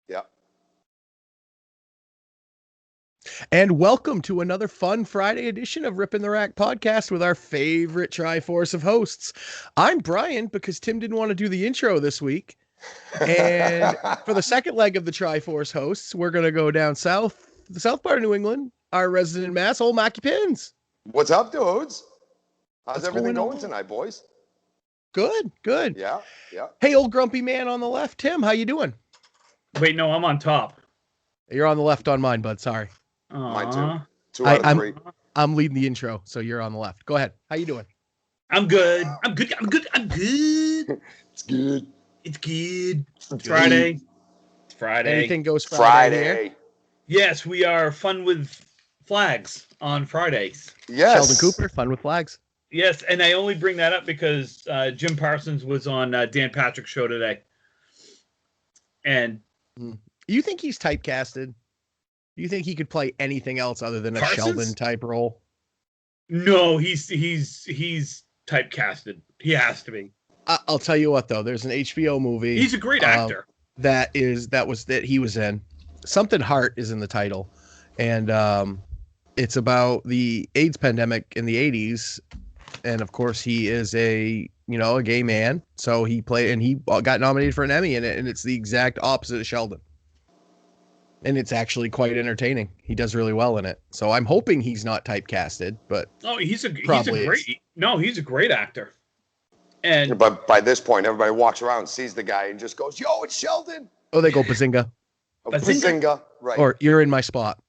Yeah. And welcome to another fun Friday edition of Rippin' the Rack podcast with our favorite Triforce of hosts. I'm Brian because Tim didn't want to do the intro this week. And for the second leg of the Triforce hosts, we're going to go down south, the south part of New England, our resident mass, old Mackie Pins. What's up, dudes? How's What's everything going going on? tonight, boys? Good, good. Yeah. Hey, old grumpy man on the left, Tim, how you doing? Wait, no, I'm on top. You're on the left on mine, bud. Sorry. Mine too. Aw. 2 out of 3. I'm leading the intro, so you're on the left. Go ahead. How you doing? I'm good. I'm good. It's good. It's good. It's Friday. It's Friday. Anything goes Friday here? Friday. Yes, we are fun with flags on Fridays. Yes. Sheldon Cooper, fun with flags. Yes, and I only bring that up because Jim Parsons was on Dan Patrick's show today. And You think he's typecasted? Do you think he could play anything else other than a Parsons? Sheldon type role? no, he's typecasted. He has to be. I'll tell you what though, there's an HBO movie He's a great actor. that he was in. Something Heart is in the title, and it's about the AIDS pandemic in the 80s, and of course he is a gay man, so he got nominated for an Emmy in it, and it's the exact opposite of Sheldon. And it's actually quite entertaining. He does really well in it. So I'm hoping he's not typecasted, but he's a great actor. And But by this point, everybody walks around, sees the guy, and just goes, "Yo, it's Sheldon." oh, they go Bazinga, Oh, Bazinga? Bazinga. Right. or you're in my spot.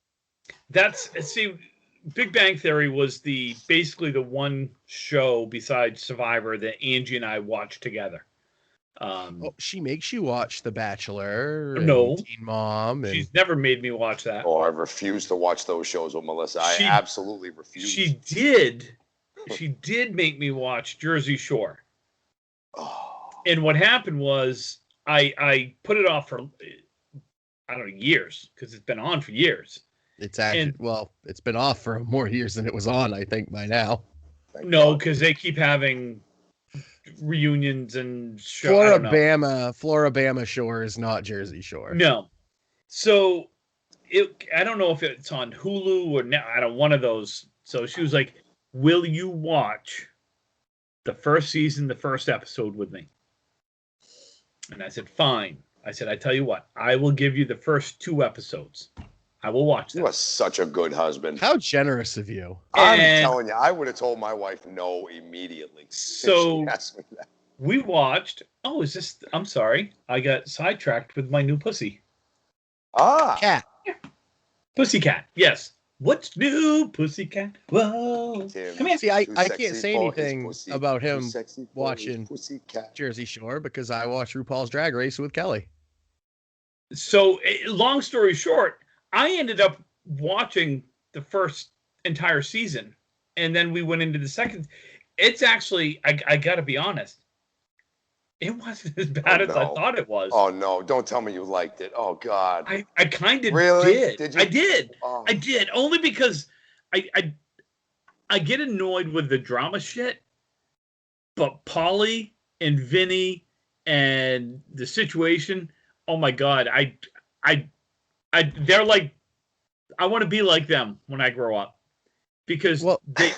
Big Bang Theory was basically the one show besides Survivor that Angie and I watched together. She makes you watch The Bachelor. And No. Teen Mom. And She's never made me watch that. Oh, I refuse to watch those shows with Melissa. I She- absolutely refuse. She did make me watch Jersey Shore. Oh. And what happened was I put it off for I don't know, years, because it's been on for years. it's actually it's been off for more years than it was on, I think, by now. Thank No, God. because they keep having reunions and show. I don't know. Floribama Shore is not Jersey Shore. No. So I don't know if it's on Hulu or now. I don't one of those. So she was like, "Will you watch the first season, the first episode with me?" And I said, "Fine." I said, "I tell you what, I will give you the first 2 episodes. I will watch them." You are such a good husband. How generous of you. I'm And- telling you, I would have told my wife no immediately. if So- she asked me that. We watched. Oh, is this? I'm sorry, I got sidetracked with my new pussy. Cat. Pussycat. Yes. What's new, Pussycat? Whoa. Tim, Come here. See, I too can't sexy say for his anything pussy, about too him sexy for his watching Pussycat. Jersey Shore because I watch RuPaul's Drag Race with Kelly. So, long story short, I ended up watching the first entire season, and then we went into the second. It's actually, I got to be honest, it wasn't as bad as I no. thought it was. Oh no! Don't tell me you liked it. Oh God! I kind of Really? did. Did you? I did. Oh. I did only because I get annoyed with the drama shit, but Polly and Vinny and the situation. Oh my God, they're like, I want to be like them when I grow up, because Well, they.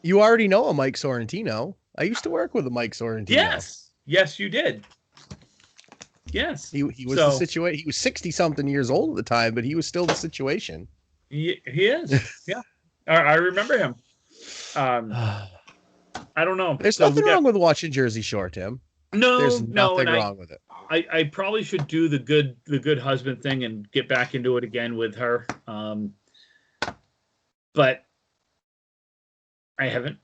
You already know a Mike Sorrentino. I used to work with a Mike Sorrentino. Yes, you did. Yes, He was So- the situation. He was 60 something years old at the time, but he was still the situation. he is. Yeah, I remember him. I don't know. There's So we nothing got- wrong with watching Jersey Shore, Tim. No, There's no, nothing and wrong with it. I probably should do the good husband thing and get back into it again with her. But I haven't.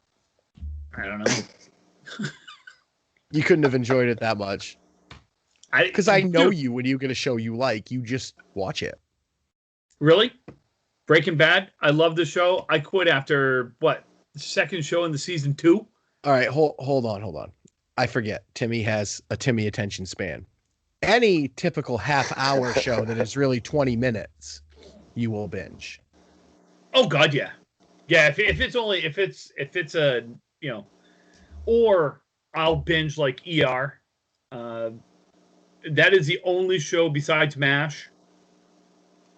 I don't know. You couldn't have enjoyed it that much. Because I know Dude, you, when you get a show you like, you just watch it. Really? Breaking Bad? I love the show. I quit after second show in the season 2? All right, hold on. I forget. Timmy has a Timmy attention span. Any typical half-hour show that is really 20 minutes, you will binge. Oh God, yeah. Yeah, if it's a, or I'll binge like ER. that is the only show besides MASH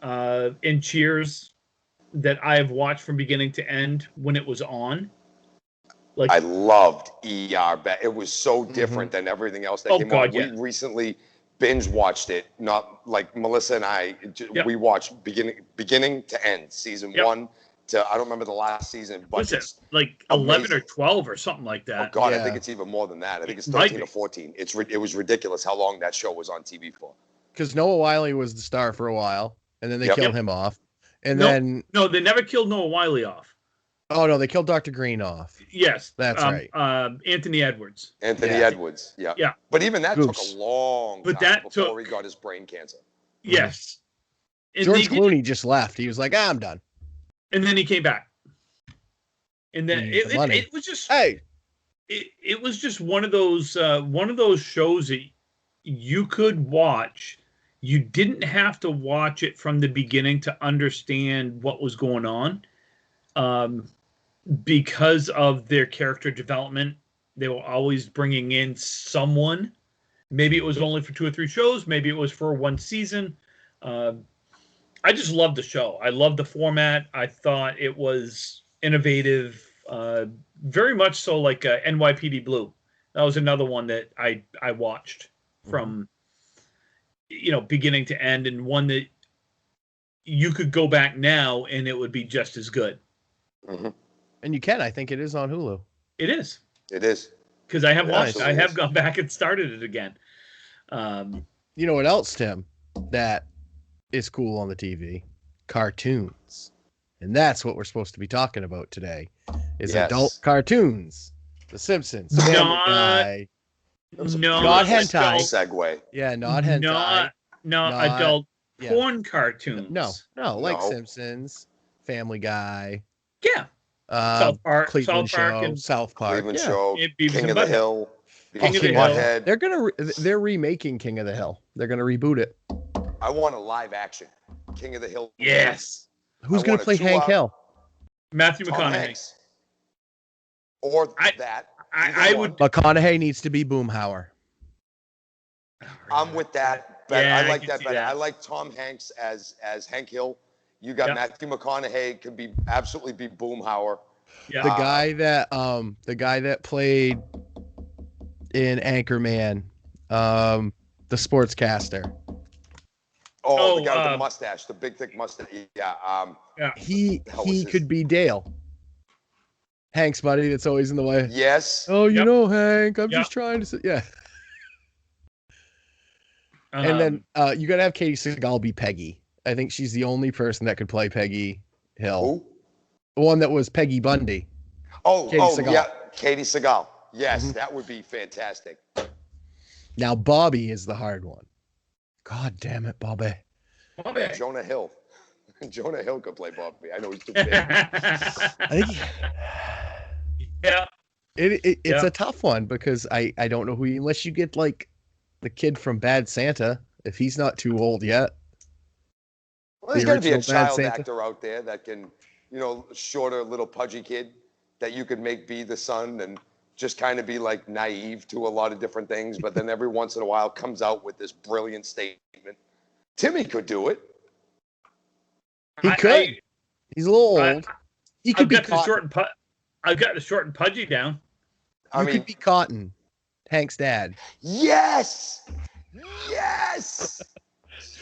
and Cheers that I have watched from beginning to end when it was on. Like I loved ER. It was so different than everything else that came on. yeah. We recently binge watched it. Not like Melissa and I. We watched beginning to end, season 1 to I don't remember the last season, but what's it, like 11 or 12 or something like that? Oh God, Yeah. I think it's even more than that. I think it's 13 or 14. It was ridiculous how long that show was on TV for. Because Noah Wiley was the star for a while, and then they killed him off, and then they never killed Noah Wiley off. Oh no, they killed Dr. Green off. Yes, that's right. Anthony Edwards. Anthony Edwards. Yeah. Yeah. But even that took a long time before he got his brain cancer. Yes. And George Clooney just left. He was like, I'm done. And then he came back. And then it was just it was just one of those shows that you could watch. You didn't have to watch it from the beginning to understand what was going on. Because of their character development, they were always bringing in someone. Maybe it was only for 2 or 3 shows. Maybe it was for 1 season. I just loved the show. I loved the format. I thought it was innovative, very much so like NYPD Blue. That was another one that I watched from beginning to end, and one that you could go back now and it would be just as good. Mm-hmm. And you can. I think it is on Hulu. It is. It is. Because I have watched it. I have gone back and started it again. You know what else, Tim, that is cool on the TV? Cartoons. And that's what we're supposed to be talking about today, is adult cartoons. The Simpsons, Family Guy. Not hentai. Segue. Yeah, not hentai. Not adult porn cartoons. No, like Simpsons, Family Guy. Yeah. South Park, Cleveland Show, South Park, Cleveland Show, King of the Hill, King of the Hill. They're remaking King of the Hill. They're gonna reboot it. I want a live action King of the Hill. Yes. Who's gonna play Hank Hill? Matthew McConaughey. Or that. I would. McConaughey needs to be Boomhauer. I'm with that. I like that better. I like Tom Hanks as Hank Hill. You got Matthew McConaughey could be absolutely be Boomhauer. Yeah. The guy that played in Anchorman, the sportscaster. Oh, the guy with the mustache, the big thick mustache. Yeah. He could be Dale. Hank's buddy that's always in the way. Yes. Oh, you know, Hank, I'm just trying to say, and then you gotta have Katie Seagal be Peggy. I think she's the only person that could play Peggy Hill. Who? The one that was Peggy Bundy. Katie Seagal. Yes, that would be fantastic. Now Bobby is the hard one. God damn it, Bobby. Jonah Hill. Jonah Hill could play Bobby. I know he's too big. I think it's a tough one because I don't know unless you get like the kid from Bad Santa, if he's not too old yet. Well, there's got to be a child actor out there that can, shorter little pudgy kid that you could make be the son and just kind of be like naive to a lot of different things, but then every once in a while comes out with this brilliant statement. Timmy could do it. He could. He's a little old. He could be I've got the short and pudgy down. You could be Cotton, Hank's dad. Yes. Yes.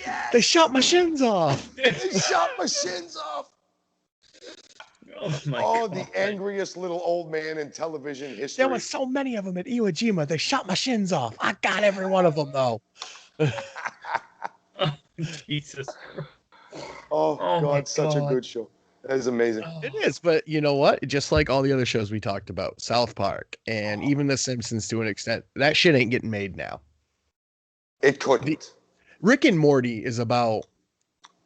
Yes. They shot my shins off. They shot my shins off. Oh my God. The angriest little old man in television history. There were so many of them at Iwo Jima. They shot my shins off. I got every one of them though. Jesus. Oh God, such a good show. That is amazing. It is, but you know what? Just like all the other shows we talked about, South Park and even The Simpsons to an extent, that shit ain't getting made now. It couldn't. Rick and Morty is about,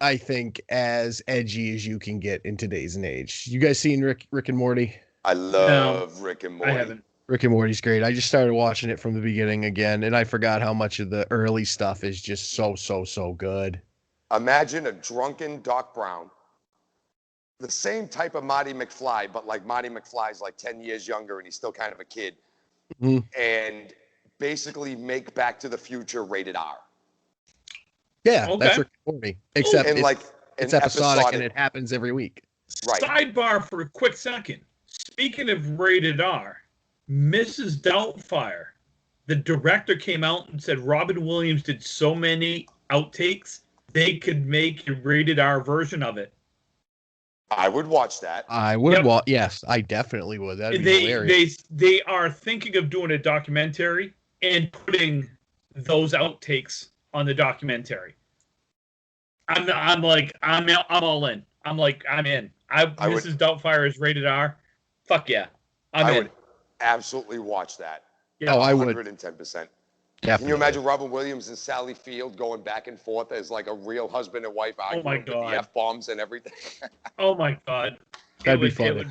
I think, as edgy as you can get in today's age. You guys seen Rick and Morty? I love Rick and Morty. I haven't. Rick and Morty's great. I just started watching it from the beginning again, and I forgot how much of the early stuff is just so good. Imagine a drunken Doc Brown, the same type of Marty McFly, but like Marty McFly's like 10 years younger and he's still kind of a kid. Mm-hmm. And basically make Back to the Future rated R. Yeah, Okay. that's Rick and Morty. Except And like it's episodic and it happens every week. Right. Sidebar for a quick second. Speaking of rated R, Mrs. Doubtfire, the director came out and said Robin Williams did so many outtakes, they could make a rated R version of it. I would watch that. I would watch. Yes, I definitely would. That'd be hilarious. They are thinking of doing a documentary and putting those outtakes on the documentary. I'm all in. I'm in. Mrs. Doubtfire is rated R. Fuck yeah. I would absolutely watch that. Yeah, I would. 110%. Definitely. Can you imagine Robin Williams and Sally Field going back and forth as like a real husband and wife arguing with the F-bombs and everything? Oh my God. That'd be funny.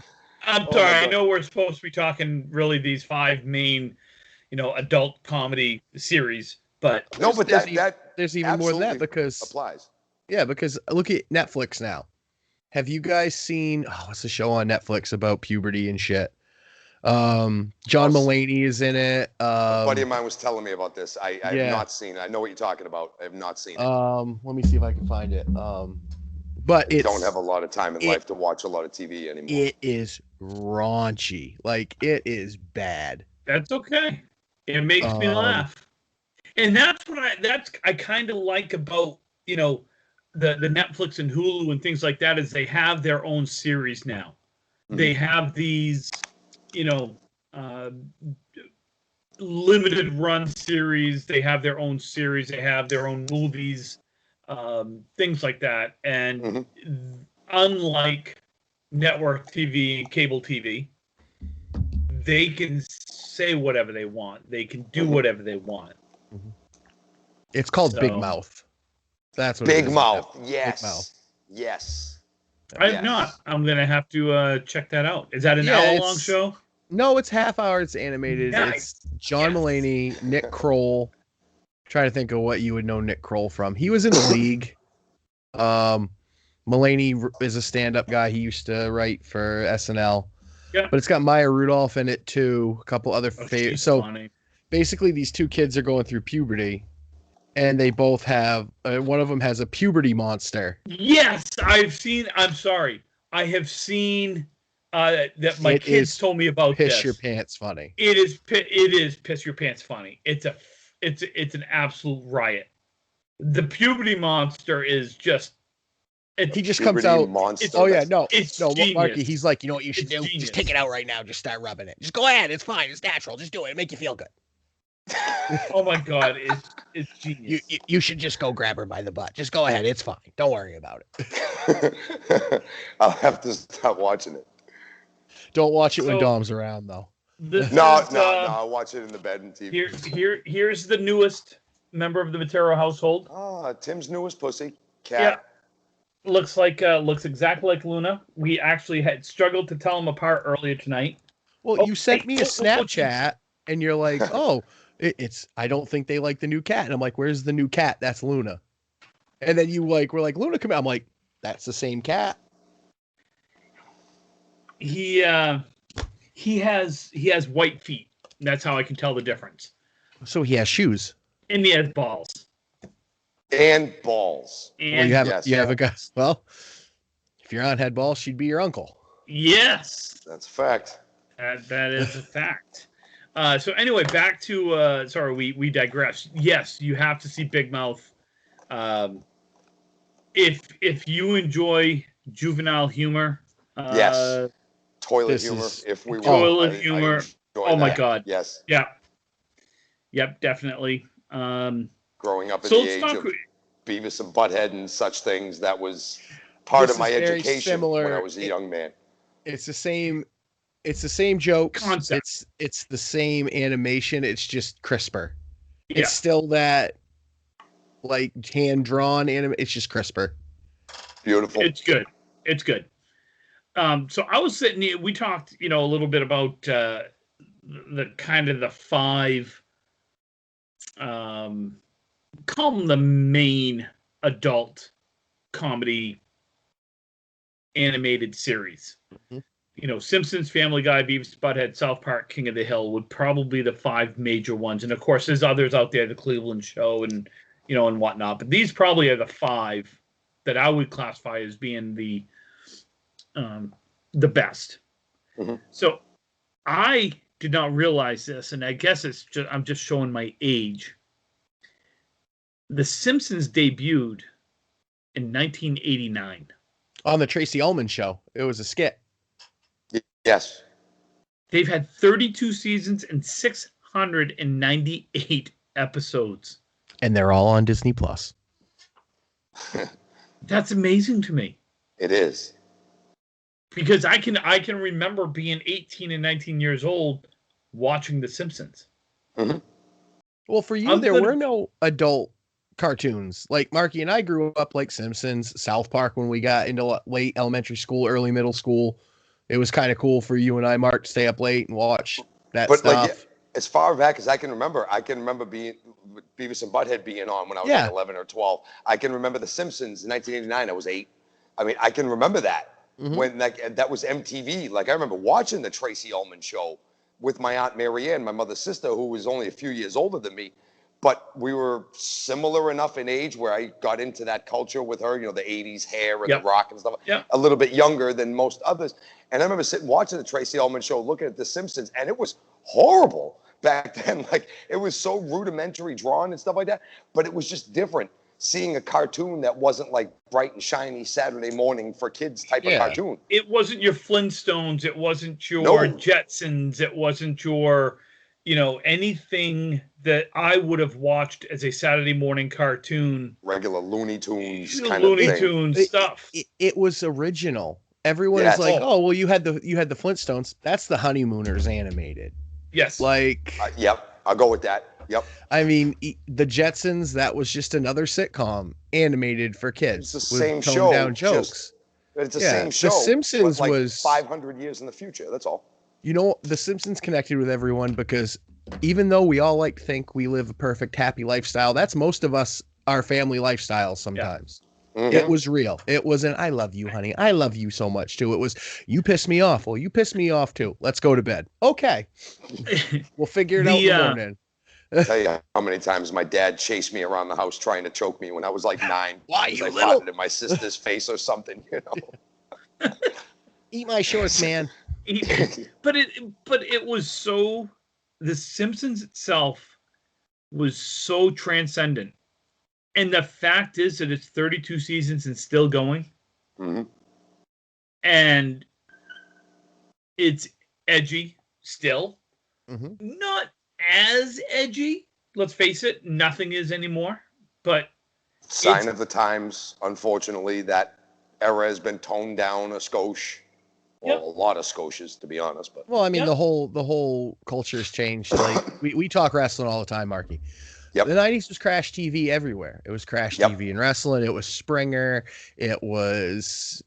I'm sorry. I know we're supposed to be talking really these 5 main, adult comedy series, but no, but there's even more than that because applies. Yeah, because look at Netflix now. Have you guys seen what's the show on Netflix about puberty and shit? John Mulaney is in it. A buddy of mine was telling me about this. I have not seen it. I know what you're talking about. I have not seen it. Let me see if I can find it. But I don't have a lot of time in life to watch a lot of TV anymore. It is raunchy. Like, it is bad. That's okay. It makes me laugh. And that's what I kind of like about, the Netflix and Hulu and things like that is they have their own series now. Mm-hmm. They have these, limited run series. They have their own series. They have their own movies, things like that. And unlike network TV and cable TV, they can say whatever they want. They can do whatever they want. It's called Big Mouth. That's what Big Mouth. Yes. Big Mouth. Yes. I've not. I'm gonna have to check that out. Is that an hour-long show? No, it's half hour. It's animated. Nice. It's John Mulaney, Nick Kroll. Trying to think of what you would know Nick Kroll from. He was in the League. Mulaney is a stand-up guy. He used to write for SNL. Yeah. But it's got Maya Rudolph in it too. A couple other favorites. So funny. Basically, these two kids are going through puberty, and they both have one of them has a puberty monster. Yes, I'm sorry. I have seen that my kids told me about piss this. Your pants funny. It is piss your pants funny. It's an absolute riot. The puberty monster is just. He just comes out. It's Marky. He's like, you know what you should do? Genius. Just take it out right now. Just start rubbing it. Just go ahead. It's fine. It's natural. Just do it. It'll make you feel good. Oh my God, it's genius. You should just go grab her by the butt. Just go ahead. It's fine. Don't worry about it. I'll have to stop watching it. Don't watch it when Dom's around, though. No. I'll watch it in the bed and TV. Here's the newest member of the Matero household. Tim's newest pussy cat. Yeah. Looks exactly like Luna. We actually had struggled to tell them apart earlier tonight. Well, you sent me a Snapchat, and you're like, "Oh, it's." I don't think they like the new cat, and I'm like, "Where's the new cat? That's Luna." And then you were like, "Luna, come out." I'm like, "That's the same cat." He has white feet. That's how I can tell the difference. So he has shoes. And he has balls. And balls. And you have a guy. Well, if your aunt had balls, she'd be your uncle. Yes, that's a fact. That is a fact. So anyway, back to we digress. Yes, you have to see Big Mouth. If you enjoy juvenile humor, yes, toilet humor. Humor. Oh my God. Yes. Yeah. Yep. Definitely. Growing up in the age of Beavis and Butthead and such things, that was part of my education when I was a young man. It's the same jokes. Concept. It's the same animation. It's just crisper. Yeah. It's still that like hand drawn anime. It's just crisper. Beautiful. It's good. So I was sitting here. We talked, a little bit about the kind of the 5. Call them the main adult comedy animated series. Mm-hmm. Simpsons, Family Guy, Beavis and Butthead, South Park, King of the Hill would probably be the 5 major ones. And of course, there's others out there, the Cleveland Show and and whatnot. But these probably are the 5 that I would classify as being the best. Mm-hmm. So I did not realize this, and I guess I'm just showing my age. The Simpsons debuted in 1989 on the Tracy Ullman Show. It was a skit. Yes. They've had 32 seasons and 698 episodes. And they're all on Disney Plus. That's amazing to me. It is. Because I can remember being 18 and 19 years old watching The Simpsons. Mm-hmm. Well, for you, there were no adult cartoons. Like Marky and I grew up like Simpsons, South Park when we got into late elementary school, early middle school. It was kind of cool for you and I, Mark, to stay up late and watch that stuff. Like, as far back as I can remember being Beavis and Butthead being on when I was like 11 or 12. I can remember The Simpsons in 1989. I was 8. I mean, I can remember that when that was MTV. Like, I remember watching the Tracy Ullman Show with my Aunt Mary Ann, my mother's sister, who was only a few years older than me. But we were similar enough in age where I got into that culture with her, the 80s hair and the rock and stuff. Yep. A little bit younger than most others. And I remember sitting watching the Tracy Ullman Show, looking at The Simpsons, and it was horrible back then. Like, it was so rudimentary drawn and stuff like that. But it was just different seeing a cartoon that wasn't like bright and shiny Saturday morning for kids type of cartoon. It wasn't your Flintstones. It wasn't your Jetsons. It wasn't your, anything that I would have watched as a Saturday morning cartoon. Regular Looney Tunes Tunes stuff. It was original. Everyone is like, oh, well, you had the Flintstones. That's the Honeymooners animated. Yes. Like, yep, I'll go with that. Yep. I mean, the Jetsons, that was just another sitcom animated for kids. It's the same show. Down jokes. It's the same show. The Simpsons was 500 years in the future. That's all. The Simpsons connected with everyone because even though we all think we live a perfect, happy lifestyle, that's most of us, our family lifestyle sometimes. Yeah. Mm-hmm. It was real. It wasn't, I love you, honey. I love you so much, too. It was, you piss me off. Well, you piss me off, too. Let's go to bed. Okay. We'll figure it out in the morning. I'll tell you how many times my dad chased me around the house trying to choke me when I was like 9. Why, you I little? farted in my sister's face or something, Eat my shorts, man. But it was so, The Simpsons itself was so transcendent. And the fact is that it's 32 seasons and still going. Mm-hmm. And it's edgy still. Mm-hmm. Not as edgy. Let's face it, nothing is anymore. But sign of the times, unfortunately, that era has been toned down a skosh. Well, a lot of skoshas, to be honest. But well, I mean, the whole culture's changed. Like we talk wrestling all the time, Marky. Yep. The 90s was Crash TV everywhere. It was Crash TV and wrestling. It was Springer. It was,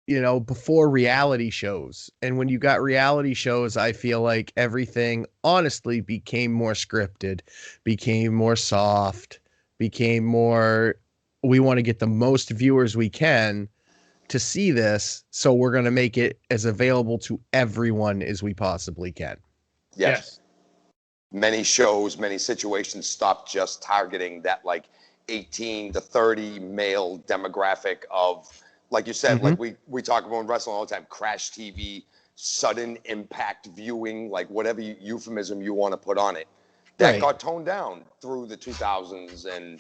before reality shows. And when you got reality shows, I feel like everything honestly became more scripted, became more soft, became more, we want to get the most viewers we can to see this. So we're going to make it as available to everyone as we possibly can. Yes. Many shows, many situations stopped just targeting that 18 to 30 male demographic of, like you said, like we talk about in wrestling all the time, Crash TV, sudden impact viewing, like whatever euphemism you want to put on it. That got toned down through the 2000s. And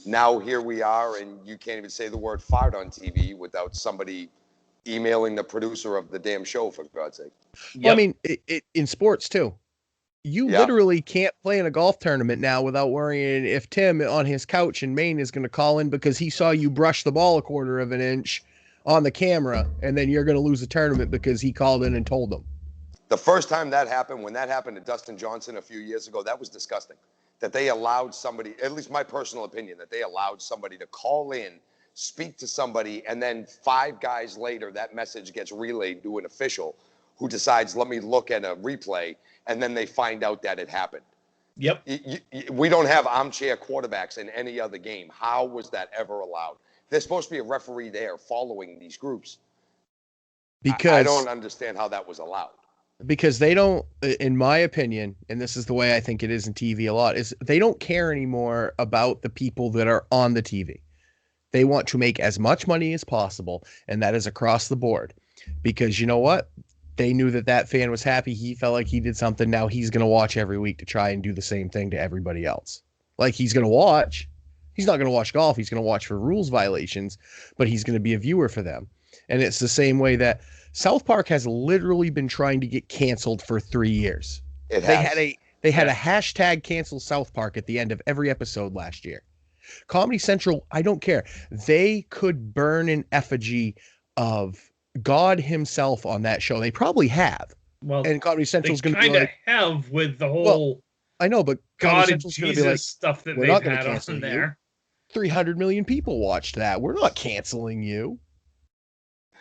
now here we are, and you can't even say the word fart on TV without somebody emailing the producer of the damn show, for God's sake. Well, I mean, it in sports too. You literally can't play in a golf tournament now without worrying if Tim on his couch in Maine is going to call in because he saw you brush the ball a quarter of an inch on the camera, and then you're going to lose the tournament because he called in and told them. The first time that happened, when that happened to Dustin Johnson a few years ago, that was disgusting. That they allowed somebody, at least my personal opinion, that they allowed somebody to call in, speak to somebody, and then 5 guys later, that message gets relayed to an official who decides, let me look at a replay, and then they find out that it happened. Yep. We don't have armchair quarterbacks in any other game. How was that ever allowed? There's supposed to be a referee there following these groups. because I don't understand how that was allowed. Because they don't, in my opinion, and this is the way I think it is in TV a lot, is they don't care anymore about the people that are on the TV. They want to make as much money as possible, and that is across the board. Because you know what? They knew that fan was happy. He felt like he did something. Now he's going to watch every week to try and do the same thing to everybody else. Like, he's going to watch. He's not going to watch golf. He's going to watch for rules violations, but he's going to be a viewer for them. And it's the same way that South Park has literally been trying to get canceled for 3 years. It has. They had a hashtag cancel South Park at the end of every episode last year. Comedy Central, I don't care. They could burn an effigy of God himself on that show. They probably have. Well, and Comedy Central's going to be like, have with the whole I know, but God and Jesus stuff that they've had on there. 300 million people watched that. We're not canceling you.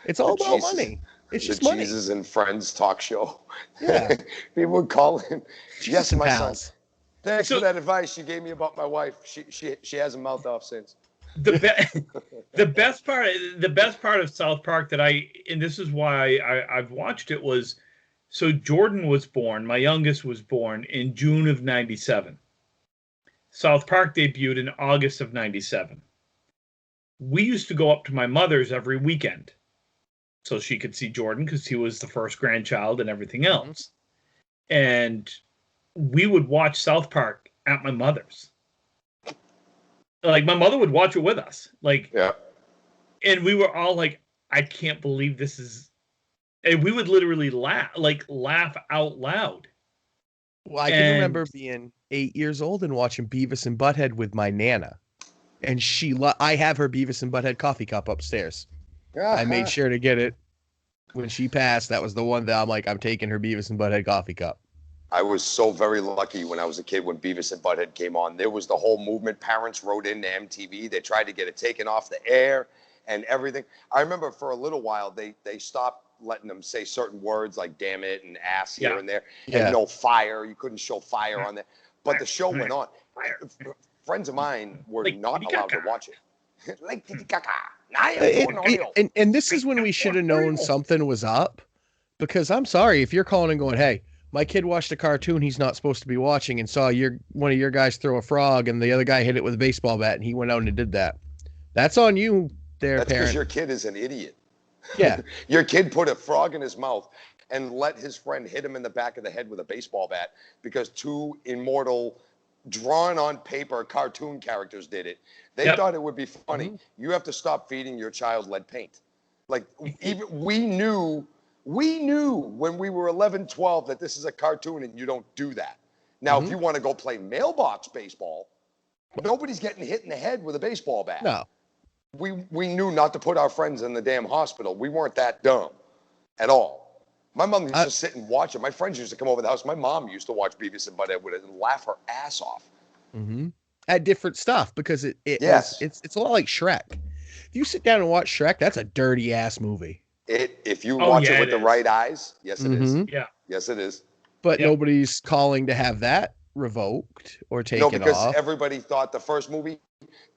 It's all about money. It's just money. Jesus and Friends talk show. Yeah. People would call in. Yes, my pals. son. Thanks for that advice you gave me about my wife. She hasn't mouthed off since. The best part of South Park that and this is why I've watched it was, so Jordan was born, my youngest was born in June of 97. South Park debuted in August of 97. We used to go up to my mother's every weekend so she could see Jordan because he was the first grandchild and everything else. And we would watch South Park at my mother's. Like, my mother would watch it with us. Like, yeah. And we were all like, I can't believe this is. And we would literally laugh out loud. Well, I can remember being 8 years old and watching Beavis and Butthead with my Nana. And I have her Beavis and Butthead coffee cup upstairs. I made sure to get it when she passed. That was the one that I'm like, I'm taking her Beavis and Butthead coffee cup. I was so very lucky when I was a kid when Beavis and Butthead came on. There was the whole movement. Parents wrote into MTV. They tried to get it taken off the air and everything. I remember for a little while, they stopped letting them say certain words like damn it and ass here and there. And no fire. You couldn't show fire on there. But the show went on. Friends of mine were not allowed to watch it. And this is when we should have known something was up, because I'm sorry if you're calling and going, hey, my kid watched a cartoon he's not supposed to be watching and saw one of your guys throw a frog and the other guy hit it with a baseball bat and he went out and did that. That's on you there, That's parent. because your kid is an idiot. Yeah. Your kid put a frog in his mouth and let his friend hit him in the back of the head with a baseball bat because two immortal, drawn on paper cartoon characters did it. They thought it would be funny. Mm-hmm. You have to stop feeding your child lead paint. Like, even we knew when we were 11, 12 that this is a cartoon and you don't do that. Now, if you want to go play mailbox baseball, nobody's getting hit in the head with a baseball bat. No. We knew not to put our friends in the damn hospital. We weren't that dumb at all. My mom used to sit and watch it. My friends used to come over the house. My mom used to watch Beavis and Butthead with it and laugh her ass off. Mm-hmm. At different stuff, because it's a lot like Shrek. If you sit down and watch Shrek, that's a dirty ass movie. If you watch it with the right eyes, yes, it is. Yeah. Yes, it is. But nobody's calling to have that revoked or taken off. No, because everybody thought the first movie,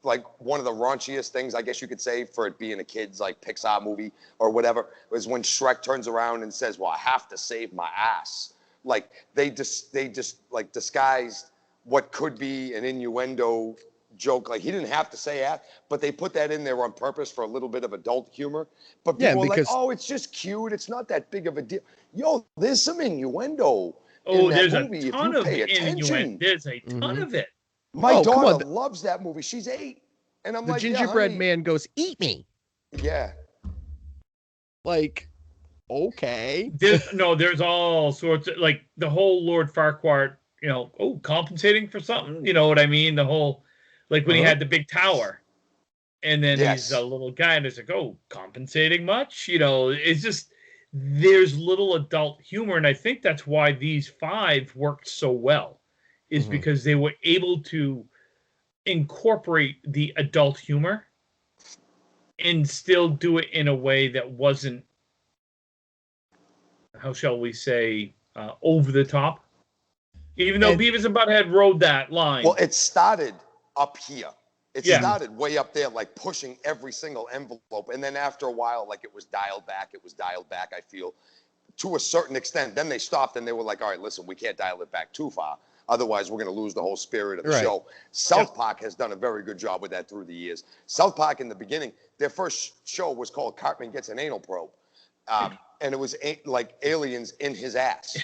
like one of the raunchiest things, I guess you could say, for it being a kid's like Pixar movie or whatever, was when Shrek turns around and says, well, I have to save my ass. Like they just like disguised what could be an innuendo joke. Like he didn't have to say ass, but they put that in there on purpose for a little bit of adult humor. But people were like, oh, it's just cute. It's not that big of a deal. Yo, there's some innuendo. Oh, there's a ton of innuendo. There's a ton of it. My daughter loves that movie. She's 8. And I'm like, the gingerbread man goes, eat me. Yeah. Like, okay. There's all sorts of, like, the whole Lord Farquaad, compensating for something. You know what I mean? The whole, like when he had the big tower. And then he's a little guy and it's like, compensating much? It's just, there's little adult humor. And I think that's why these 5 worked so well, is because they were able to incorporate the adult humor and still do it in a way that wasn't, how shall we say, over the top. Even though Beavis and Butthead rode that line. Well, it started up here. It started way up there, like pushing every single envelope. And then after a while, like it was dialed back, I feel, to a certain extent. Then they stopped and they were like, all right, listen, we can't dial it back too far. Otherwise, we're going to lose the whole spirit of the show. South Park has done a very good job with that through the years. South Park, in the beginning, their first show was called Cartman Gets an Anal Probe. And it was like aliens in his ass.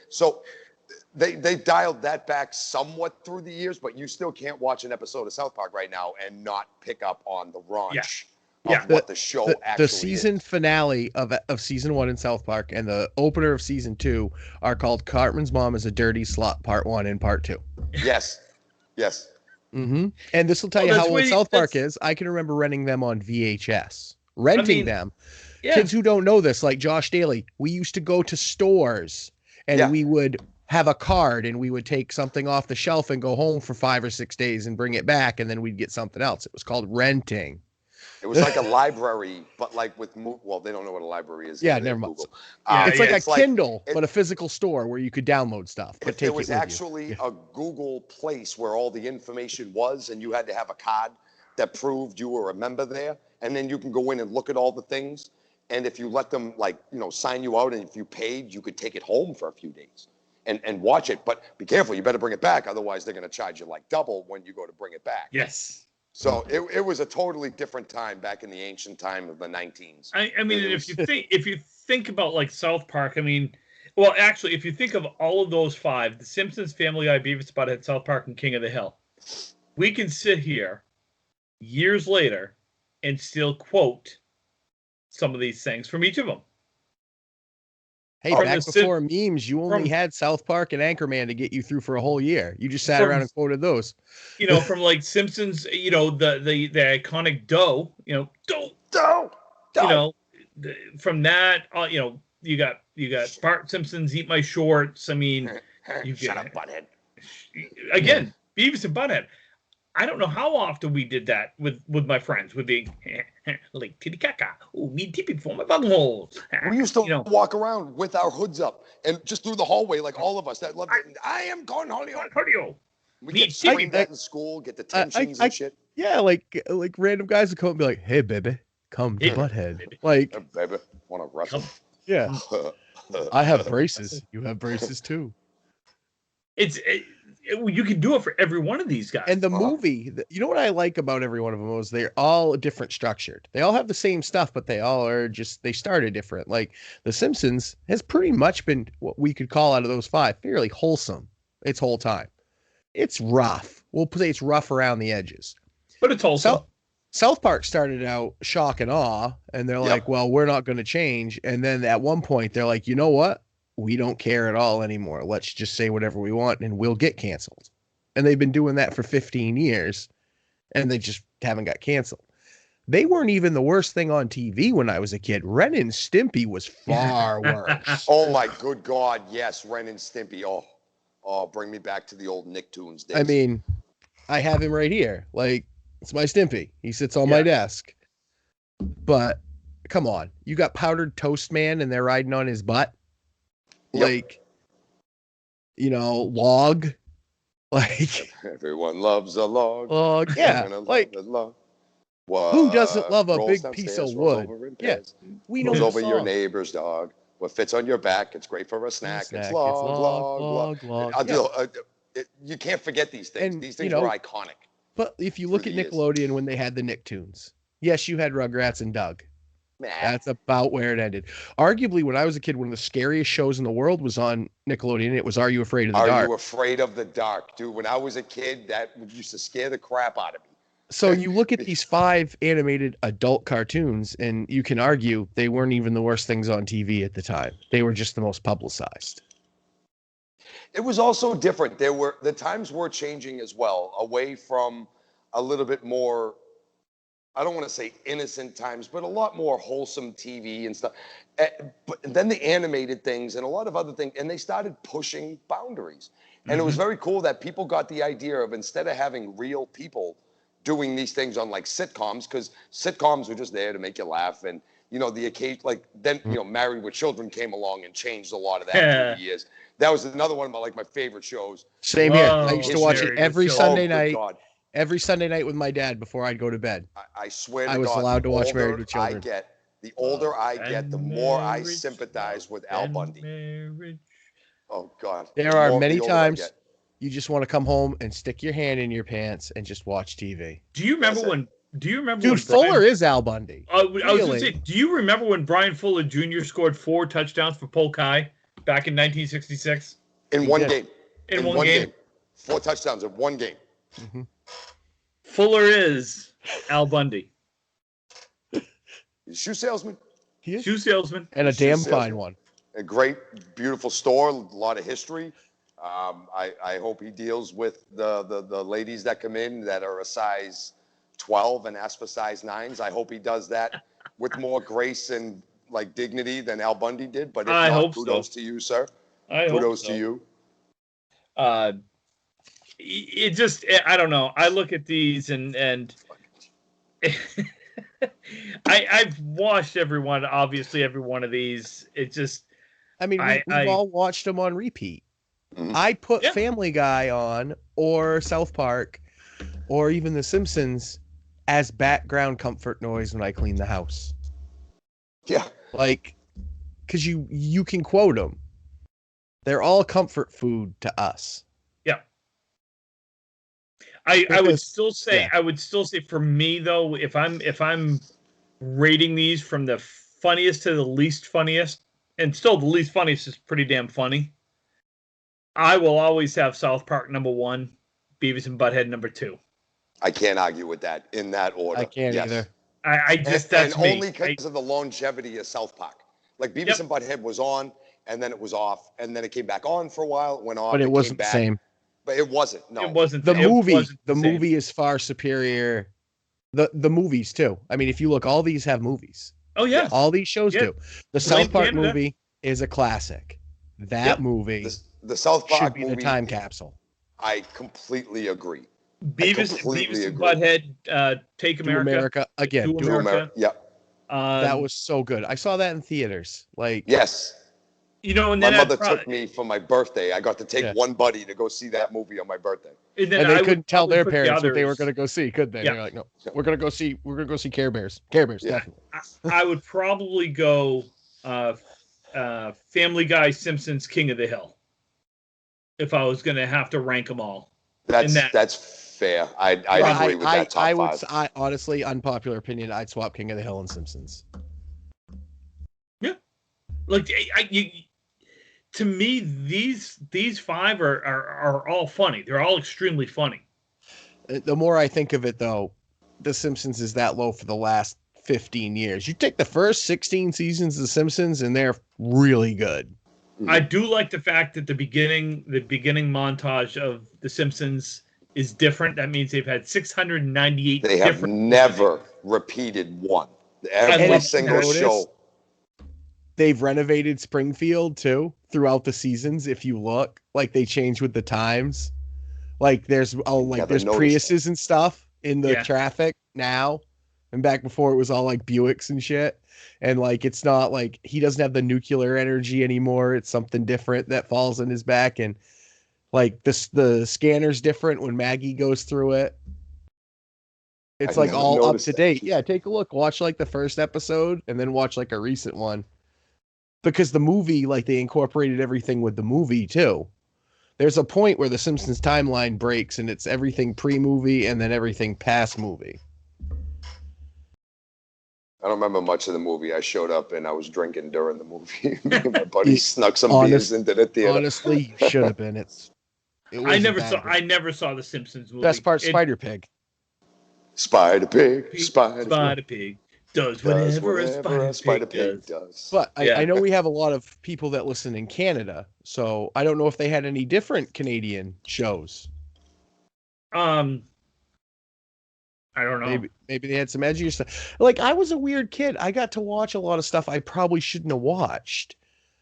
So they dialed that back somewhat through the years, but you still can't watch an episode of South Park right now and not pick up on the raunch. What the show actually the season finale of season 1 in South Park and the opener of season 2 are called Cartman's Mom is a Dirty Slut Part 1 and Part 2. Yes. And this will tell you how old South Park is. I can remember renting them on VHS. Them. Yeah. Kids who don't know this, like Josh Daly, we used to go to stores and we would have a card and we would take something off the shelf and go home for 5 or 6 days and bring it back, and then we'd get something else. It was called renting. It was like a library, but like with, well, they don't know what a library is. Yeah, never mind. It's like a Kindle, but a physical store where you could download stuff. But there was actually a Google place where all the information was, and you had to have a card that proved you were a member there, and then you can go in and look at all the things. And if you let them, like, sign you out, and if you paid, you could take it home for a few days and watch it. But be careful, you better bring it back, otherwise they're going to charge you like double when you go to bring it back. Yes. So it was a totally different time back in the ancient time of the 19s. I mean, if you think about like South Park, I mean, well, actually, if you think of all of those 5, The Simpsons, Family Guy, Beavis, Butthead, South Park, and King of the Hill, we can sit here years later and still quote some of these things from each of them. Hey, back before memes, you only had South Park and Anchorman to get you through for a whole year. You just sat around and quoted those. From like Simpsons, the iconic dough, dough. From that, you got Bart Simpson's Eat My Shorts. I mean, shut up, Butthead. Again, Beavis and Butthead. I don't know how often we did that with my friends, with the like titty caca. Oh, me tippy for my butthole. We used to walk around with our hoods up and just through the hallway, like all of us that loved it. I am Cornholio. We get screamed at in school, get detentions and shit. Yeah, like random guys would come and be like, "Hey, baby, come to Butthead." Like, hey, baby, want to wrestle? Yeah. I have braces. You have braces too. You can do it for every one of these guys. And the movie, you know what I like about every one of them is they're all different structured. They all have the same stuff, but they all are they started different. Like The Simpsons has pretty much been what we could call out of those 5 fairly wholesome its whole time. It's rough. We'll say it's rough around the edges. But it's wholesome. South Park started out shock and awe, and they're like, well, we're not going to change. And then at one point, they're like, you know what? We don't care at all anymore. Let's just say whatever we want and we'll get canceled. And they've been doing that for 15 years and they just haven't got canceled. They weren't even the worst thing on TV when I was a kid. Ren and Stimpy was far worse. Oh my good God. Yes. Ren and Stimpy. Oh, bring me back to the old Nicktoons days. I mean, I have him right here. Like, it's my Stimpy. He sits on my desk. But come on, you got Powdered Toast Man and they're riding on his butt. Like, log, like everyone loves a log. Yeah, like who doesn't love a big piece of wood? Yeah, we know. Over your neighbor's dog. What fits on your back? It's great for a snack. It's log. You can't forget these things. And, these things were iconic. But if you look at Nickelodeon when they had the Nicktoons, yes, you had Rugrats and Doug. That's about where it ended. Arguably, when I was a kid, one of the scariest shows in the world was on Nickelodeon. It was Are You Afraid of the Dark? Are You Afraid of the Dark? Dude, when I was a kid, that used to scare the crap out of me. So you look at these 5 animated adult cartoons, and you can argue they weren't even the worst things on TV at the time. They were just the most publicized. It was also different. The times were changing as well, away from a little bit more, I don't want to say innocent times, but a lot more wholesome TV and stuff. But then the animated things and a lot of other things, and they started pushing boundaries. And it was very cool that people got the idea of, instead of having real people doing these things on like sitcoms, because sitcoms were just there to make you laugh. And, the occasion, like then, Married with Children came along and changed a lot of that through the years. That was another one of my favorite shows. Same here. I used to watch it every Sunday night. every Sunday night with my dad before I'd go to bed. I swear to I was God, allowed to watch Married older with Children. the older I get, the more I Marriage, sympathize with love Al and Bundy. marriage. Oh God. There The are more- many the older I times get. you just want to come home and stick your hand in your pants and just watch TV. Do you remember That's it. when? Do you remember Dude, when Fuller Brian, is Al Bundy. I was going Really? to say, do you remember when Brian Fuller Jr. scored 4 touchdowns for Polk High back in 1966? In He one did. game. In one game. 4 touchdowns in one game. Mm-hmm. Fuller is Al Bundy. He's a shoe salesman. He is. Shoe salesman. And a Shoe damn salesman. fine one. A great, beautiful store, a lot of history. I hope he deals with the ladies that come in that are a size 12 and ask for size 9s. I hope he does that with more grace and like dignity than Al Bundy did. But if I not, hope so. kudos to you, sir. I hope Kudos so. to you. It just, I don't know. I look at these and I've watched every one of these. It just, I mean, we've all watched them on repeat. Mhm. I put Yeah. Family Guy on, or South Park, or even The Simpsons as background comfort noise when I clean the house. Yeah. Like, because you can quote them. They're all comfort food to us. yeah. I would Because- still say, yeah. I would still say for me though, if I'm rating these from the funniest to the least funniest, and still the least funniest is pretty damn funny, I will always have South Park number 1, Beavis and Butthead number 2. I can't argue with that in that order. I can't Yes. either. I just, And that's me. only because of the longevity of South Park. Like Beavis Yep. and Butthead was on, and then it was off, and then it came back on for a while. It went off. But it came wasn't the back, same. But it wasn't. No. It wasn't The it movie, wasn't the same. movie is far superior. The movies too. I mean, if you look, all these have movies. Oh yeah, All these shows Yeah. do. The Blame South Park Canada. movie is a classic. That Yep. movie The South Park should be movie. the time capsule. I completely agree. Beavis completely and agree. Butthead, Take Do America. America again. Do Do America. America. Yep. That was so good. I saw that in theaters. Like, Yes. and My then mother took me for my birthday. I got to take Yeah. one buddy to go see that movie on my birthday. and then and I they would couldn't tell probably their put the parents what they were others- going to go see, could they? Yeah. They're like, no, we're going to go see Care Bears. Care Bears, Yeah. definitely. I would probably go Family Guy, Simpsons, King of the Hill. If I was going to have to rank them all. That's that- that's fair. I agree with that top I five. would, honestly, unpopular opinion, I'd swap King of the Hill and Simpsons. Like to me, these 5 are all funny. They're all extremely funny. The more I think of it, though, The Simpsons is that low for the last 15 years. You take the first 16 seasons of The Simpsons, and they're really good. I do like the fact that the beginning montage of The Simpsons is different. That means they've had 698 They have different. never repeated one. Every love single to notice- show. They've renovated Springfield, too, throughout the seasons. If you look, like, they change with the times. Like, there's Never there's noticed Priuses and stuff in the Yeah. traffic now. And back before, it was all, like, Buicks and shit. And, like, it's not, like, he doesn't have the nuclear energy anymore. It's something different that falls on his back. And, like, the scanner's different when Maggie goes through it. It's, I like, never all up noticed to that. date. Yeah, take a look. Watch, like, the first episode and then watch, like, a recent one. Because the movie, like, they incorporated everything with the movie, too. There's a point where the Simpsons timeline breaks and it's everything pre-movie and then everything past movie. I don't remember much of the movie. I showed up and I was drinking during the movie. Me and my buddy Yeah, snuck some honest- beers into the theater. Honestly, you should have been. It I was never a bad saw. movie. I never saw the Simpsons movie. Best part, It- Spider Pig. Spider Pig. Spider Spider Pig does Does whatever a whatever Spider Pig does. But Yeah. I know we have a lot of people that listen in Canada, so I don't know if they had any different Canadian shows. I don't know. Maybe they had some edgier stuff. Like, I was a weird kid. I got to watch a lot of stuff I probably shouldn't have watched.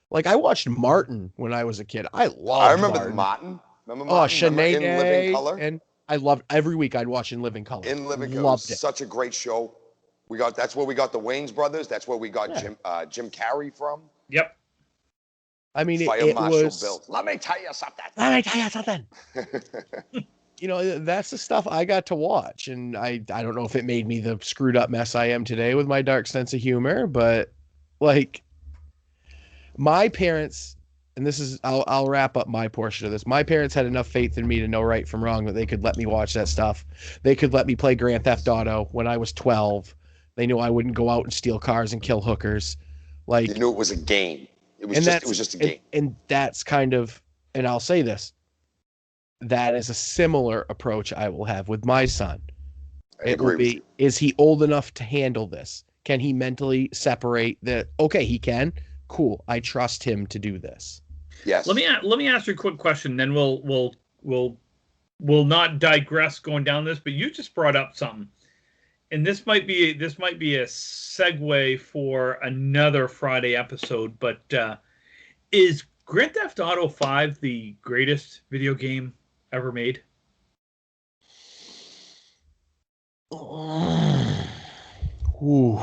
Like, I watched Martin when I was a kid. I loved I remember Martin. Martin. Remember Oh, Martin? Remember In Living Sinead. Color? And I loved every week I'd watch In Living Color. In Living Color. Loved it. Such a great show. That's where we got the Wayans brothers. That's where we got Yeah. Jim Carrey from. Yep. I mean, Fire it Marshal was. Bill. Let me tell you something. Let me tell you something. you know, that's the stuff I got to watch, and I don't know if it made me the screwed up mess I am today with my dark sense of humor, but like my parents, and this is I'll wrap up my portion of this. My parents had enough faith in me to know right from wrong that they could let me watch that stuff. They could let me play Grand Theft Auto when I was 12. They knew I wouldn't go out and steal cars and kill hookers. Like, You knew it was a game. It was just a game. And that's kind of, and I'll say this, that is a similar approach I will have with my son. I agree with you. Is he old enough to handle this? Can he mentally separate that? Okay, he can. Cool. I trust him to do this. Yes. Let me ask you a quick question. Then we'll not digress going down this. But you just brought up something, and this might be a segue for another Friday episode. But is Grand Theft Auto 5 the greatest video game ever made? Ooh.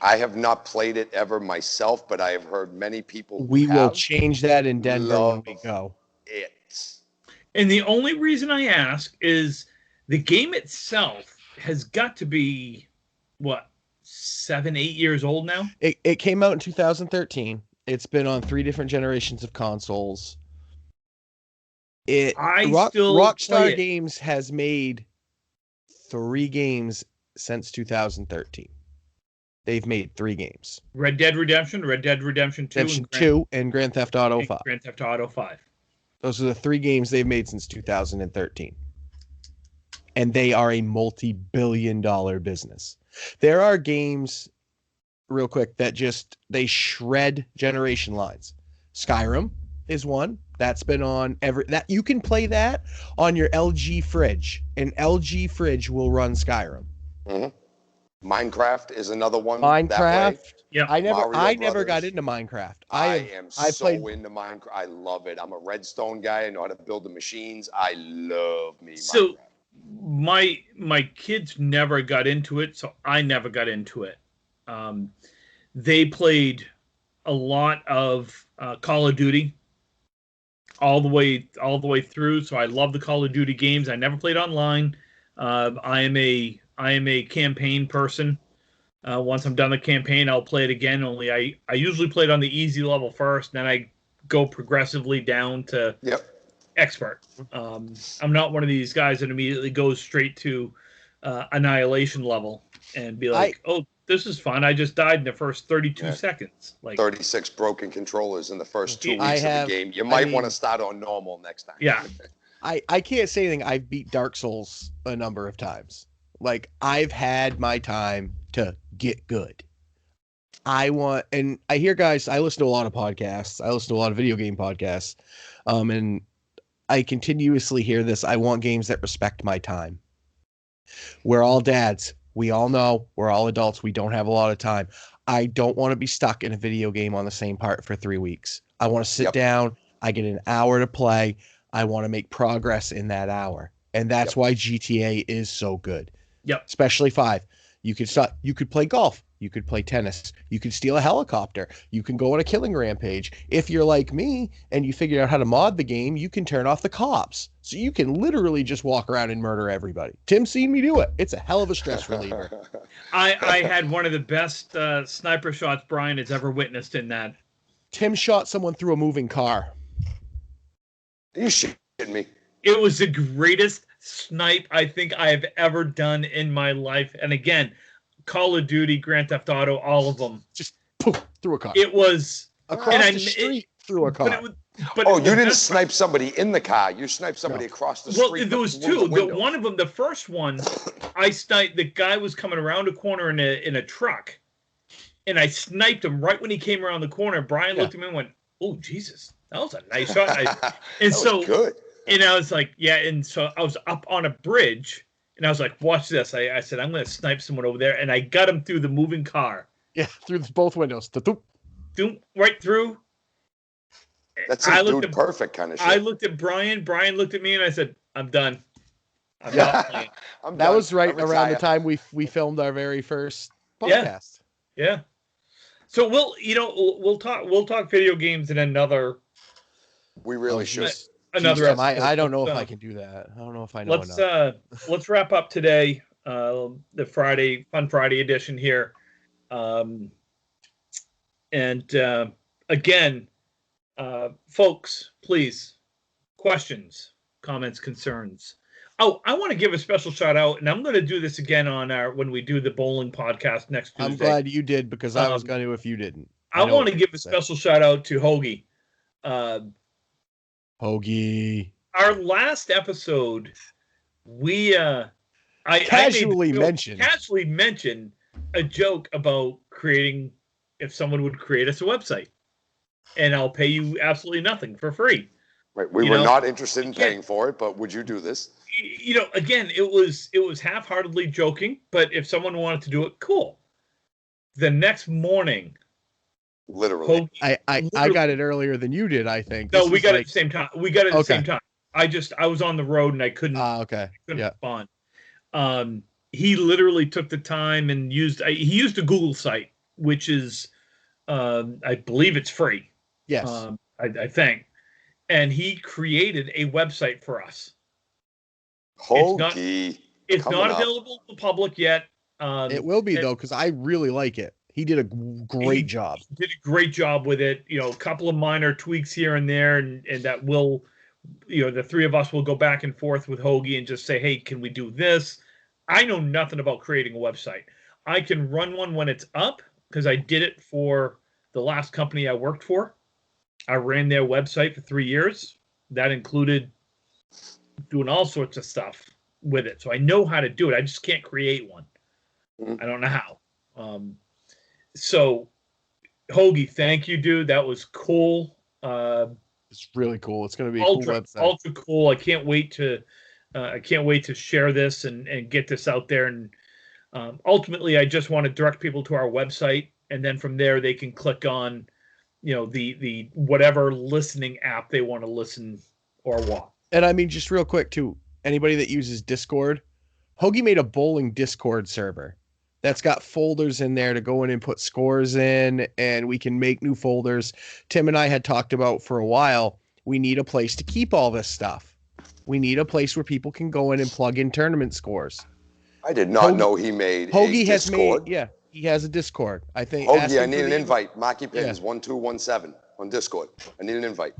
I have not played it ever myself, but I have heard many people. We will change that in Denver when we go. It. And the only reason I ask is the game itself has got to be, what, 7-8 years old now? It came out in 2013. It's been on 3 different generations of consoles. Rockstar Games has made 3 games since 2013. They've made 3 games. Red Dead Redemption 2, and Grand Theft Auto 5. Grand Theft Auto 5. Those are the 3 games they've made since 2013. And they are a multi-billion-dollar business. There are games, real quick, that they shred generation lines. Skyrim is one. That's been on you can play that on your LG fridge. An LG fridge will run Skyrim. Mm-hmm. Minecraft is another one. Minecraft. Yeah. I never got into Minecraft. I am so into Minecraft. I love it. I'm a Redstone guy. I know how to build the machines. I love me. So Minecraft. my kids never got into it, so I never got into it. They played a lot of Call of Duty all the way through. So I love the Call of Duty games. I never played online. I am a campaign person. Once I'm done the campaign, I'll play it again. Only I usually play it on the easy level first, then I go progressively down to expert. I'm not one of these guys that immediately goes straight to annihilation level and be like, oh, this is fun. I just died in the first 32 seconds. Like 36 broken controllers in the first 2 weeks of the game. You might want to start on normal next time. Yeah. I can't say anything. I've beat Dark Souls a number of times. Like, I've had my time to get good. And I hear guys, I listen to a lot of podcasts. I listen to a lot of video game podcasts. And I continuously hear this. I want games that respect my time. We're all dads. We all know we're all adults. We don't have a lot of time. I don't want to be stuck in a video game on the same part for 3 weeks. I want to sit down. I get an hour to play. I want to make progress in that hour. And that's why GTA is so good. Yep. Especially 5. You could play golf. You could play tennis. You could steal a helicopter. You can go on a killing rampage. If you're like me and you figured out how to mod the game, you can turn off the cops. So you can literally just walk around and murder everybody. Tim's seen me do it. It's a hell of a stress reliever. I had one of the best sniper shots Brian has ever witnessed in that. Tim shot someone through a moving car. Are you shitting me? It was the greatest snipe I think I have ever done in my life. And again, Call of Duty, Grand Theft Auto, all of them. Just poof, through a car. It was across the street through a car. You didn't snipe somebody in the car. You sniped somebody across the street. Well, there was 2. One of them, the first one, I sniped. The guy was coming around a corner in a truck, and I sniped him right when he came around the corner. Brian looked at me and went, "Oh Jesus, that was a nice shot." And so good. And I was like, "Yeah." And so I was up on a bridge. And I was like, watch this. I said, I'm going to snipe someone over there. And I got him through the moving car. Yeah, through both windows. Right through. That's a dude perfect kind of shit. I looked at Brian. Brian looked at me and I said, I'm done. I'm not playing. That was right around the time we filmed our very first podcast. Yeah. So we'll talk video games in another. We really should. another Tim, episode. I don't know if I can do that. I don't know if I know enough. Let's wrap up today. The Fun Friday edition here. Again, folks, please, questions, comments, concerns. Oh, I want to give a special shout out, and I'm going to do this again on when we do the bowling podcast next Tuesday. I'm glad you did, because I was going to if you didn't. I want to give a special shout out to Hoagie. Hoagie. Our last episode, I casually mentioned a joke about creating, if someone would create us a website, and I'll pay you absolutely nothing for free. Right. We were not interested in paying for it, but would you do this? Again, it was half-heartedly joking, but if someone wanted to do it, cool. The next morning, literally, I got it earlier than you did, I think. No, we got it at the same time. We got it at the same time. I was on the road and I couldn't. Respond. He literally took the time and used a Google site, which is, I believe it's free. Yes, I think, and he created a website for us. Hoagie. It's not available to the public yet. It will be, though, because I really like it. He did a great job. Did a great job with it. A couple of minor tweaks here and there, and that will, the three of us will go back and forth with Hoagie and just say, hey, can we do this? I know nothing about creating a website. I can run one when it's up, because I did it for the last company I worked for. I ran their website for 3 years. That included doing all sorts of stuff with it. So I know how to do it. I just can't create one. I don't know how. So, Hoagie, thank you, dude. That was cool. It's really cool. It's going to be a cool website. Ultra cool. I can't wait to share this and get this out there. And ultimately, I just want to direct people to our website, and then from there they can click on, the whatever listening app they want to listen or watch. And I mean, just real quick too, anybody that uses Discord, Hoagie made a bowling Discord server that's got folders in there to go in and put scores in, and we can make new folders. Tim and I had talked about for a while, we need a place to keep all this stuff. We need a place where people can go in and plug in tournament scores. I did not know he made Hoagie a Discord. He has a Discord. I think. Hoagie, I need an invite. Maki Pins 1217 on Discord. I need an invite.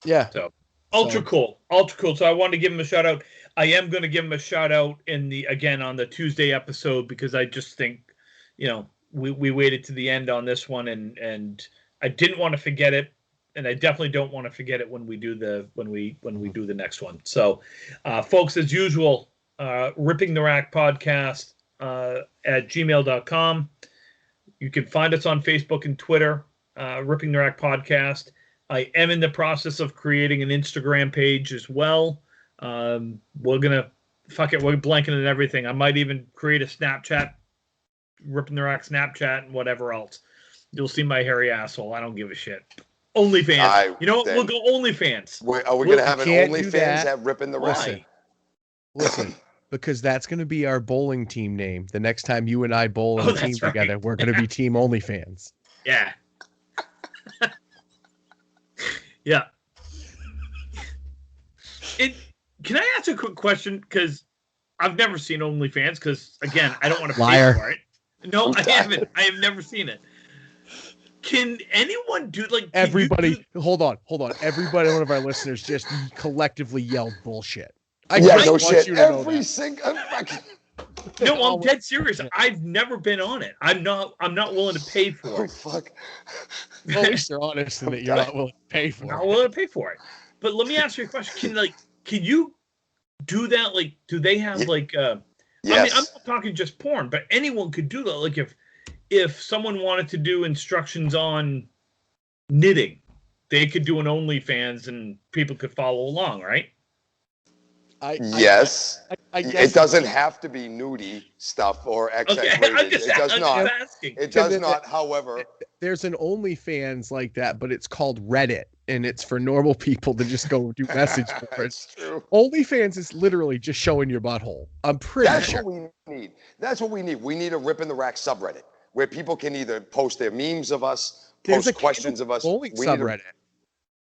Yeah. So ultra cool. So I wanted to give him a shout out. I am going to give him a shout out on the Tuesday episode, because I just think, we waited to the end on this one, and I didn't want to forget it, and I definitely don't want to forget it when we do the next one. So, folks, as usual, Ripping the Rack podcast at gmail.com. You can find us on Facebook and Twitter, Ripping the Rack podcast. I am in the process of creating an Instagram page as well. We're gonna we're blanking on everything. I might even create a Snapchat, Ripping the Rack Snapchat, and whatever else. You'll see my hairy asshole. I don't give a shit. OnlyFans. You know what? We'll go OnlyFans. Are we gonna have an OnlyFans at Ripping the Rack? Listen, because that's gonna be our bowling team name. The next time you and I bowl in a team together, we're gonna be Team OnlyFans. Yeah. Yeah. Can I ask a quick question? Because I've never seen OnlyFans. Because again, I don't want to pay for it. No, I haven't. I have never seen it. Can anyone do everybody? Hold on. Everybody, one of our listeners, just collectively yelled bullshit. No shit. Every single. No, I'm dead serious. I've never been on it. I'm not willing to pay for it. Oh fuck. Well, at least you're honest in that you're not willing to pay for it. Not willing to pay for it. But let me ask you a question. Can you do that? Do they have Yes. I mean, I'm not talking just porn, but anyone could do that. If someone wanted to do instructions on knitting, they could do an OnlyFans and people could follow along, right? Yes. I guess it doesn't have to be nudie stuff or XX rated. It does not. It does not. However, there's an OnlyFans like that, but it's called Reddit, and it's for normal people to just go do message boards. True. OnlyFans is literally just showing your butthole. I'm pretty sure. That's what we need. That's what we need. We need a Ripping the Rack subreddit where people can either post their memes of us, post questions of us. Bowling subreddit.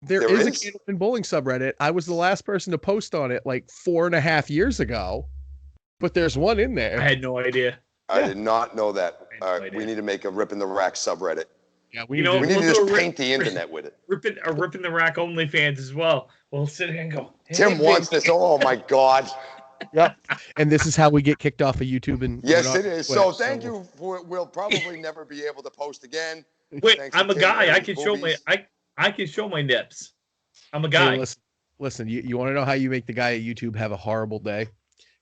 There There is a is? Candlepin Bowling subreddit. I was the last person to post on it like 4.5 years ago, but there's one in I there. had no idea. I Yeah. did not know that. I had no All right, we idea. need to make a Rip in the Rack subreddit. Yeah, You know, We need We'll to do just a paint the internet with it. ripping the rack OnlyFans as well. We'll sit here and go. Hey, Tim wants baby. this. Oh my God. Yep. And this is how we get kicked off of YouTube. And Yes, we're it not is. Twitch, So thank you. We'll probably never be able to post again. Wait, Thanks to I'm a Tim guy. I Harry's can show my boobies. I can show my nips. I'm a guy. Hey, listen. You want to know how you make the guy at YouTube have a horrible day?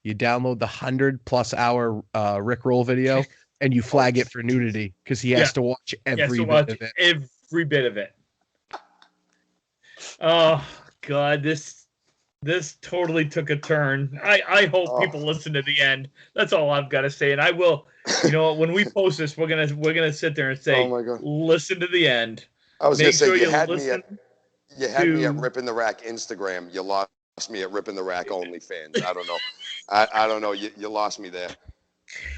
You download the 100+ hour Rickroll video and you flag it for nudity because he has Yeah. to watch every so bit watch of it. every bit of it. Oh God, this totally took a turn. I hope Oh. people listen to the end. That's all I've got to say. And I will. You know, when we post this, we're gonna sit there and say, Oh my God. listen to the end. I was going Make to say, sure you you had me listen. at to- Rip in the Rack Instagram. You lost me at Rip in the Rack OnlyFans. I don't know. I don't know. You lost me there.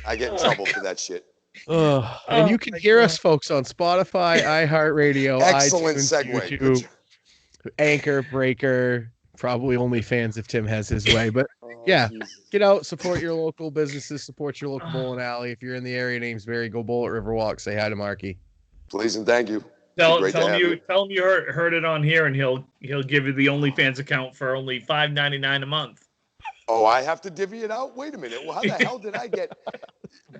I get in trouble for that shit. And you can my hear God. us, folks, on Spotify, iHeartRadio, Excellent iTunes, segue. YouTube, Anchor, Breaker, probably OnlyFans if Tim has his way. But Oh, Yeah. Jesus. get out, support your local businesses, support your local bowling alley. If you're in the area, in Amesbury, go bowl at Riverwalk. Say hi to Marky. Please and thank you. Tell Great to him have you heard it on here, and he'll give you the OnlyFans account for only $5.99 a month. Oh, I have to divvy it out? Wait a minute. Well, how the hell did I get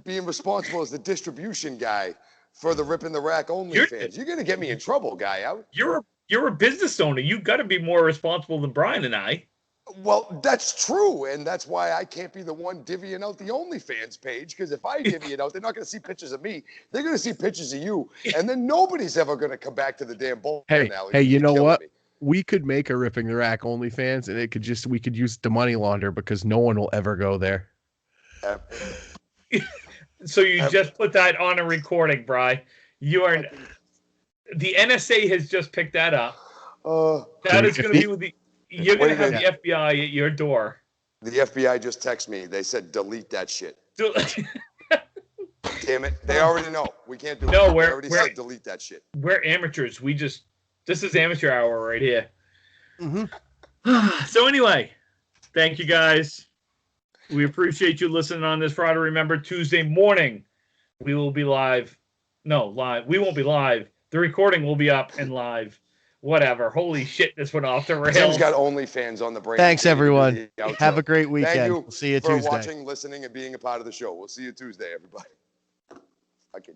being responsible as the distribution guy for the Rip in the Rack OnlyFans? You're going to get me in trouble, guy. You're a business owner. You got to be more responsible than Brian and I. Well, that's true, and that's why I can't be the one divvying out the OnlyFans page, because if I divvy it out, they're not going to see pictures of me. They're going to see pictures of you, and then nobody's ever going to come back to the damn bowling alley. Hey, you You're know killing what? me. We could make a Ripping the Rack OnlyFans, and we could use it to money launder because no one will ever go there. Uh, So you just put that on a recording, Bri. You are the NSA has just picked that up. That is going to be with the. You're going to Wait a have the FBI at your door. The FBI just texted me. They said, delete that shit. Damn it. They already know. We can't do it. No, They we're- already we're- said, delete that shit. We're amateurs. This is amateur hour right here. Mm-hmm. So anyway, thank you guys. We appreciate you listening on this Friday. Remember, Tuesday morning, we will be live. No, live. We won't be live. The recording will be up and live. Whatever. Holy shit, this went off the rails. Tim's got OnlyFans on the brain. Thanks, everyone. The outro. Have a great Thank weekend. you We'll see you for Tuesday. watching, listening, and being a part of the show. We'll see you Tuesday, everybody. Okay.